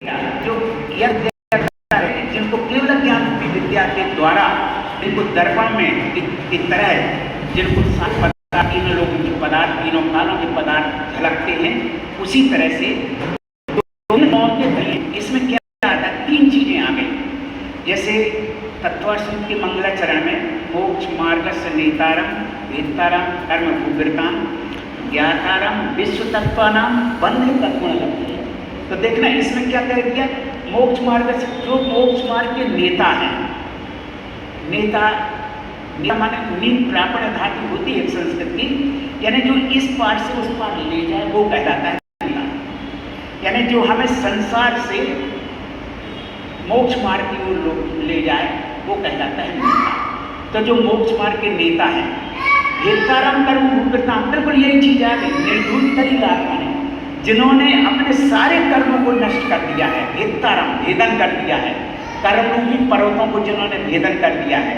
जो यज्ञ जिनको केवल ज्ञान की विद्या के द्वारा जिनको दर्पण में की तरह जिनको तीनों लोगों के पदार्थ तीनों कालों के पदार्थ झलकते हैं, उसी तरह से इसमें क्या आता है, तीन चीजें आ गई। जैसे तत्वासूत्र के मंगलाचरण में मोक्ष मार्ग से नेतारम वेत्तारम कर्म भूगृताम ज्ञातारम विश्व तत्वानाम बंधे तत्व लगते हैं। तो देखना इसमें क्या कह दिया, मोक्ष मार्ग से जो मोक्ष मार्ग के नेता हैं, नेता माने नींद प्रापण धातु होती है संस्कृत की, यानी जो इस पार से उस पार ले जाए वो कहलाता है नेता। यानी जो हमें संसार से मोक्ष मार्ग की ओर ले जाए वो कहलाता है नेता। तो जो मोक्ष मार्ग के नेता हैं, हेतारम कर्म भूगृताम, बिल्कुल यही चीज आ गई, निर्धूत करी आत्मा ने, जिन्होंने अपने सारे कर्मों को नष्ट कर दिया है, हेतारम भेदन कर दिया है, कर्मरूपी पर्वतों को जिन्होंने भेदन कर दिया है।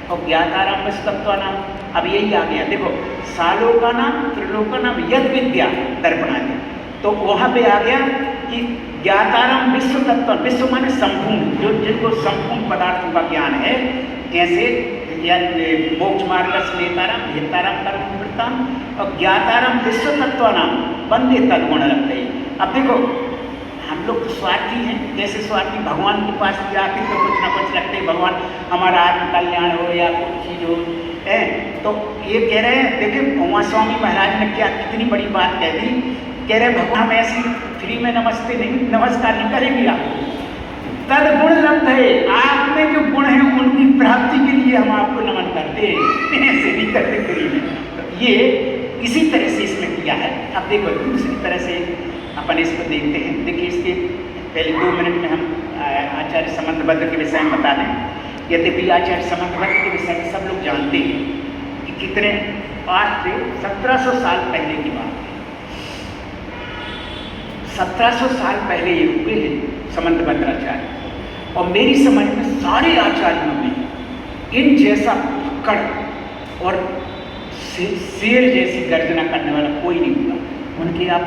और ज्ञाताराम विश्वतत्व नाम, अब यही आ गया, देखो सालोका नाम त्रिलोका नाम यद विद्या दर्पणादि, तो वहां पे आ गया कि ज्ञाताराम विश्व तत्व, विश्व माने संपूर्ण, जो जिनको संपूर्ण पदार्थों का ज्ञान है, जैसे मोक्ष मार्ग से नेताराम हेताराम कर्म और ज्ञाताराम विश्व तत्व नाम बंदे तदगुण रखते। अब देखो हम लोग तो स्वार्थी हैं, जैसे स्वार्थी भगवान के पास जाते तो कुछ ना कुछ रखते, भगवान हमारा आत्म कल्याण हो या कुछ चीज हो है। तो ये कह रहे हैं, देखिए उमा स्वामी महाराज ने क्या कितनी बड़ी बात कह दी, कह रहे भगवान हम ऐसी फ्री में नमस्ते नहीं नमस्कार नहीं करेंगे आपको, तदगुण लब्ध है, आप में जो गुण है उनकी प्राप्ति के लिए हम आपको नमन करते हैं, ऐसे नहीं करते फ्री में। तो ये इसी तरह से इसमें किया है। अब देखो दूसरी तरह से अपन इसको देखते हैं। देखिए इसके पहले 2 मिनट में हम आचार्य समंतभद्र के विषय में बता दें। यद्यपि आचार्य समंतभद्र के विषय में सब लोग जानते हैं कि कितने, आज से 1700 साल पहले की बात है, 1700 साल पहले ये हुए हैं समंतभद्राचार्य। और मेरी समझ में सारे आचार्यों में इन जैसा फक्कड़ और शेर जैसी गर्जना करने वाला कोई नहीं हुआ। उनके आप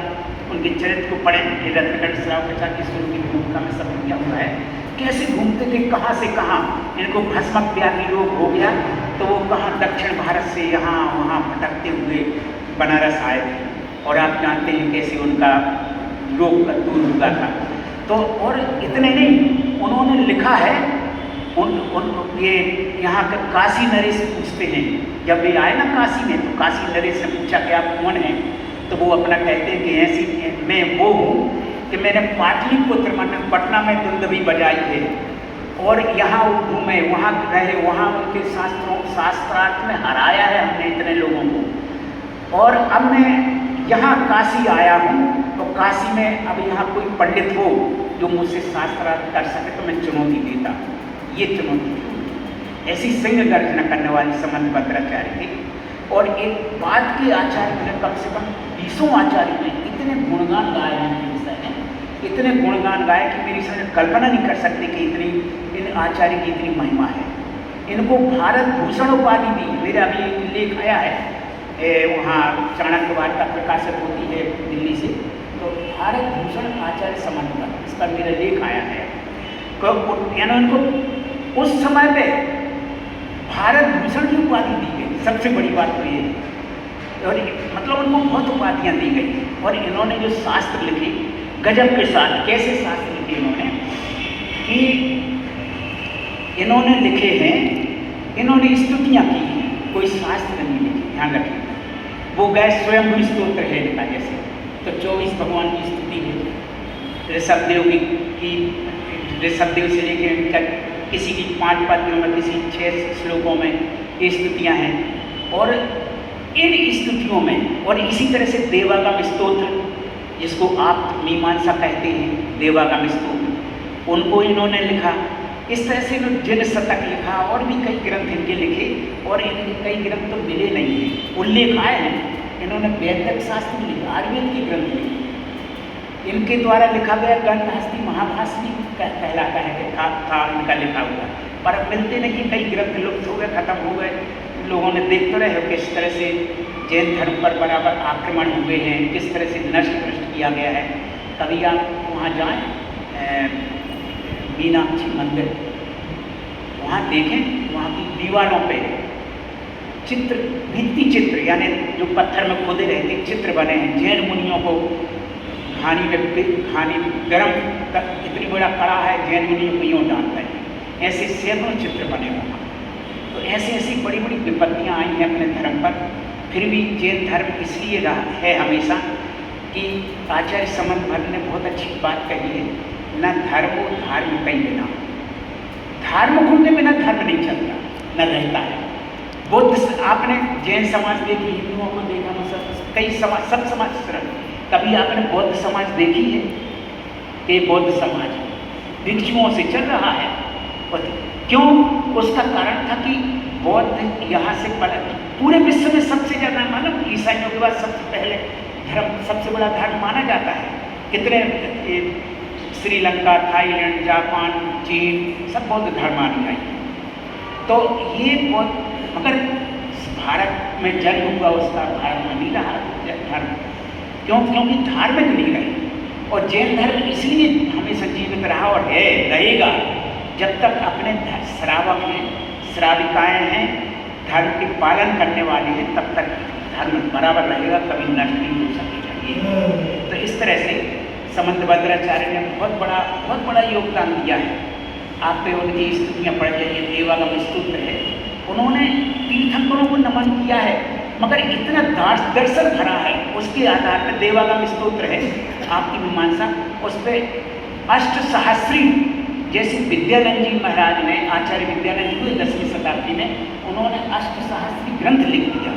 उनके चरित्र को पढ़ें, रत्नगढ़ श्रावकाचार्य की शुरू की भूमिका में सब क्या हुआ है, कैसे घूमते थे कहाँ से कहाँ, इनको भस्मक व्याधि रोग हो गया तो वो कहाँ दक्षिण भारत से यहाँ वहाँ भटकते हुए बनारस आए थे, और आप जानते हैं कैसे उनका रोग का दूर हुआ था। तो और इतने नहीं, उन्होंने लिखा है ये यहाँ का काशी नरेश पूछते हैं, जब वे आए ना काशी में, तो काशी नरेश ने पूछा कि आप कौन हैं, तो वो अपना कहते हैं कि ऐसी मैं वो हूँ कि मैंने पाटलिपुत्र मतलब पटना में दुंदुभी बजाई है, और यहाँ घूमे वहाँ रहे, वहाँ उनके शास्त्रार्थ में हराया है हमने इतने लोगों को, और अब मैं यहाँ काशी आया हूँ, तो काशी में अब यहाँ कोई पंडित हो जो मुझसे शास्त्रार्थ कर सके तो मैं चुनौती देता हूँ। ये चुनौती थी, ऐसी सिंह गर्जना करने वाली समंतभद्राचार्य थी। और एक बाद के आचार्य ने कम से कम 20 आचार्य ने इतने गुणगान गाए हैं इनके विषय में, इतने गुणगान गाए कि मेरी समझ कल्पना नहीं कर सकते कि इतनी इन आचार्य की इतनी महिमा है। इनको भारत भूषण उपाधि दी, मेरा अभी एक लेख आया है वहाँ चाणक्य वार्ता प्रकाशित होती है दिल्ली से, तो भारत भूषण आचार्य समंतभद्र, इस पर मेरा लेख आया है। यानी उनको उस समय पे भारत भूषण की उपाधि दी गई, सबसे बड़ी बात तो ये है। और मतलब उनको बहुत उपाधियाँ दी गई, और इन्होंने जो शास्त्र लिखे गजब के साथ, कैसे शास्त्र लिखे इन्होंने कि इन्होंने लिखे हैं, इन्होंने स्तुतियाँ की हैं, कोई शास्त्र नहीं लिखे, ध्यान रखिए। वो गए स्वयं स्तोत्र है लिखा, जैसे तो 24 भगवान की स्तुति है, ऋषभदेव की ऋषभदेव से लेकर किसी की 5 पद्यों में, किसी 6 श्लोकों में ये स्तुतियाँ हैं। और इन स्तुतियों में, और इसी तरह से देवागम स्तोत्र जिसको आप मीमांसा कहते हैं, देवागम स्तोत्र उनको इन्होंने लिखा। इस तरह से इन्होंने जिन शतक लिखा, और भी कई ग्रंथ इनके लिखे, और इनके कई ग्रंथ तो मिले नहीं हैं, उल्लेख आए हैं। इन्होंने वैदिक शास्त्र लिखा, आयुर्वेद के ग्रंथ लिखे, इनके द्वारा लिखा गया ग्रंथहस्ती महाभाष्य भी कहलाता है कि था इनका लिखा हुआ, पर अब मिलते नहीं, कई ग्रंथ लुप्त हो गए, खत्म हो गए। लोगों ने देखते रहे किस तरह से जैन धर्म पर बराबर आक्रमण हुए हैं, किस तरह से नष्ट भ्रष्ट किया गया है। कभी आप वहाँ जाएँ मीनाक्षी मंदिर, वहाँ देखें, वहाँ की दीवारों पे चित्र, भित्ति चित्र, यानी जो पत्थर में खोदे रहते चित्र बने हैं। जैन मुनियों को घानी गरम इतनी बड़ा कड़ा है, जैन मुनियों को यूँ डालते हैं, ऐसे सैकड़ों चित्र बने वहाँ। तो ऐसी ऐसी बड़ी बड़ी विपत्तियाँ आई हैं अपने धर्म पर। फिर भी जैन धर्म इसलिए रहा है हमेशा कि आचार्य समंत भट्ट ने बहुत अच्छी बात कही है, न धर्मो धार्मिक कहीं बिना, धार्मिक उनके बिना धर्म नहीं चलता, न रहता है। बुद्ध, आपने जैन समाज देखी, हिंदुओं को देखा, मतलब कई समाज, सब समाज कभी आपने बौद्ध समाज देखी है कि बौद्ध समाज भिक्षुओं से चल रहा है? क्यों? उसका कारण था कि बौद्ध यहाँ से पूरे विश्व में सबसे ज़्यादा, मालूम ईसाइयों के बाद सबसे पहले धर्म, सबसे बड़ा धर्म माना जाता है। कितने श्रीलंका, थाईलैंड, जापान, चीन, सब बौद्ध धर्मानुयायी। तो ये बौद्ध, मगर भारत में जन्म हुआ उसका, भारत में नहीं रहा धर्म। क्यों? क्योंकि धार्मिक नहीं रही। और जैन धर्म इसलिए हमेशा जीवित रहा और है, रहेगा, जब तक अपने श्रावक हैं, श्राविकाएँ हैं, धर्म के पालन करने वाले हैं, तब तक धर्म बराबर रहेगा, कभी नष्ट नहीं हो सकेगा। तो इस तरह से समंत भद्राचार्य ने बहुत बड़ा योगदान दिया है। आप पे उनकी स्तुतियाँ पढ़ जाइए, देवागम स्तोत्र है, उन्होंने तीर्थंकरों को नमन किया है, मगर इतना दर्शन भरा है, उसके आधार पर देवागम स्तोत्र है आपकी मीमांसा, उस पर अष्टसहस्री, जैसे विद्यानंद जी महाराज ने, आचार्य विद्यानंद जी को 10वीं शताब्दी में उन्होंने अष्टसहस्री ग्रंथ लिख दिया।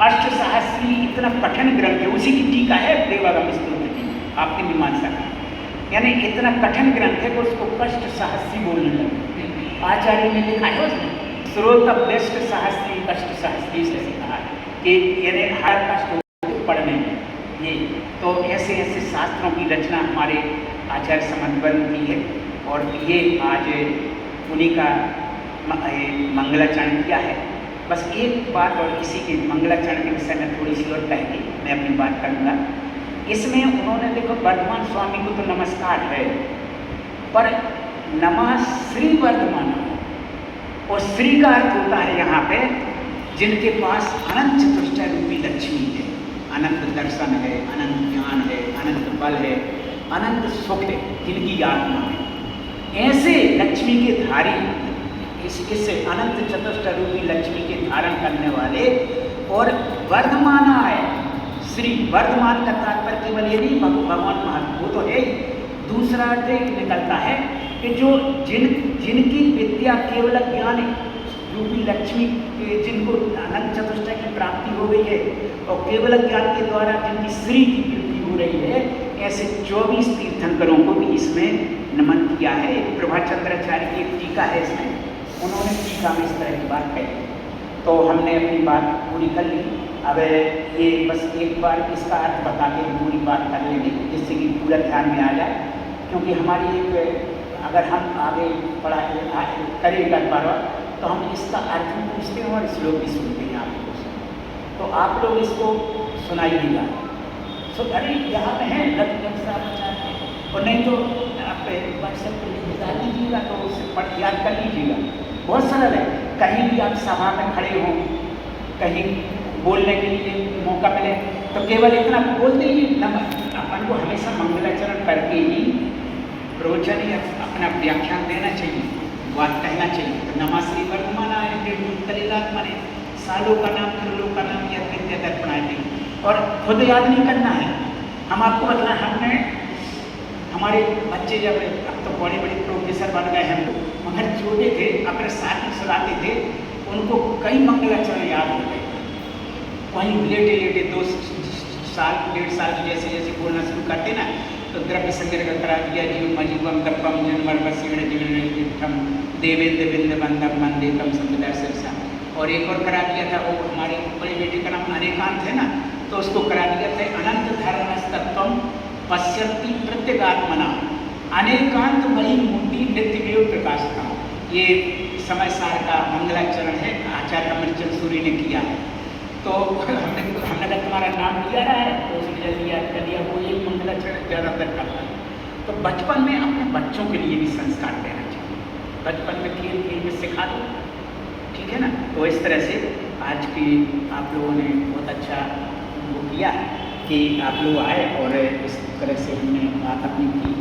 अष्टसहस्री इतना कठिन ग्रंथ है, उसी की टीका है देवागम स्तोत्र की, आपकी मीमांसा का, यानी इतना कठिन ग्रंथ है कि उसको कष्ट सहस्री बोलने लगे। आचार्य ने लिखा है उसमें स्रोत बेस्ट सहस्त्री कष्ट सहस्त्री से कहा है कि यानी हर कष्ट पढ़ने में। ये तो ऐसे ऐसे शास्त्रों की रचना हमारे आचार्य समंत भट्ट की है, और ये आज उन्हीं का मंगलाचरण किया है। बस एक बात, और इसी के मंगलाचरण के विषय में थोड़ी सी और कह के मैं अपनी बात करूँगा। इसमें उन्होंने देखो, वर्धमान स्वामी को तो नमस्कार है, पर नमः श्री वर्धमान, और श्री का अर्थ होता है यहाँ पे जिनके पास अनंत चतुष्टय रूपी लक्ष्मी है, अनंत दर्शन है, अनंत ज्ञान है, अनंत बल है, अनंत सुख है, जिनकी आत्मा है, ऐसे लक्ष्मी के धारी, इससे अनंत चतुष्टय रूपी लक्ष्मी के धारण करने वाले, और वर्धमान है। श्री वर्धमान का तात्पर्य केवल ये नहीं भगवान महत्व, वो तो है, दूसरा अर्थ निकलता है कि जो जिनकी विद्या केवल ज्ञान रूपी लक्ष्मी, जिनको अनंत चतुष्टय की प्राप्ति हो गई है और केवल ज्ञान के द्वारा जिनकी श्री की वृद्धि हो रही है, ऐसे 24 तीर्थंकरों को भी इसमें नमन किया है। प्रभाचंद्राचार्य की एक टीका है इसमें, उन्होंने टीका में इस तरह की बात कही। तो हमने अपनी बात पूरी कर ली। अब ये बस एक बार इसका अर्थ बता के पूरी बात कर लेंगे, जिससे कि पूरा ध्यान में आ जाए, क्योंकि हमारी एक, अगर हम आगे पढ़ा करेगा बार तो हम इसका अर्थ भी पूछते हैं और श्लोक भी सुनते हैं आप लोगों से, तो आप लोग इसको सुनाइएगा। अरे यहाँ पे है और नहीं तो आप व्हाट्सएप पर डाल दीजिएगा, तो उससे पढ़ याद कर लीजिएगा, बहुत सरल है। कहीं भी आप सभा में खड़े हों, कहीं बोलने के लिए मौका मिले, तो केवल इतना बोल दीजिए, अपन को हमेशा मंगलाचरण करके ही प्रवचन या अपना व्याख्यान देना चाहिए, बात कहना चाहिए। तो नमा श्री वर्धमान आत्मा ने सालों का नाम, त्रिलों का नाम, या विद्या दर्पणाएँ, और खुद याद नहीं करना है। हम आपको बतला, हमने हमारे बच्चे जब अब तो बड़े बड़े प्रोफेसर बन गए हैं, मगर छोटे थे, अपने साथ में सुनाते थे, उनको कई मंगलाचरण याद हो गए। वहीं लेटे लेटे 2 साल 1.5 साल जैसे जैसे बोलना शुरू करते ना, तो द्रव्य संग्रह करा दिया, जीव मजीवम कपम जनमर वसीण जीवन देवेंद्र बिंद बंदम मंदेकम संविदा, और एक और करा दिया था, वो हमारे बड़े बेटे का नाम अनेकांत है ना, तो उसको करा दिया था अनंत धर्मस्तत्वम पश्यति प्रत्यगात्मना अनेकांत वही मूर्ति नित्यमेव प्रकाशता। ये समय सार का मंगलाचरण है, आचार्य अमरचंद सूरी ने किया है। तो हमने कहा तुम्हारा नाम लिया रहा है, तो उसने जल्दी याद कर लिया, वो एक मंगलाचरण ज़्यादातर करता है। तो बचपन में अपने बच्चों के लिए भी संस्कार देना चाहिए, बचपन में खेल खेल में सिखा दो, ठीक है ना। तो इस तरह से आज की आप लोगों ने बहुत अच्छा वो किया कि आप लोग आए और इस तरह से हमने बात अपनी की।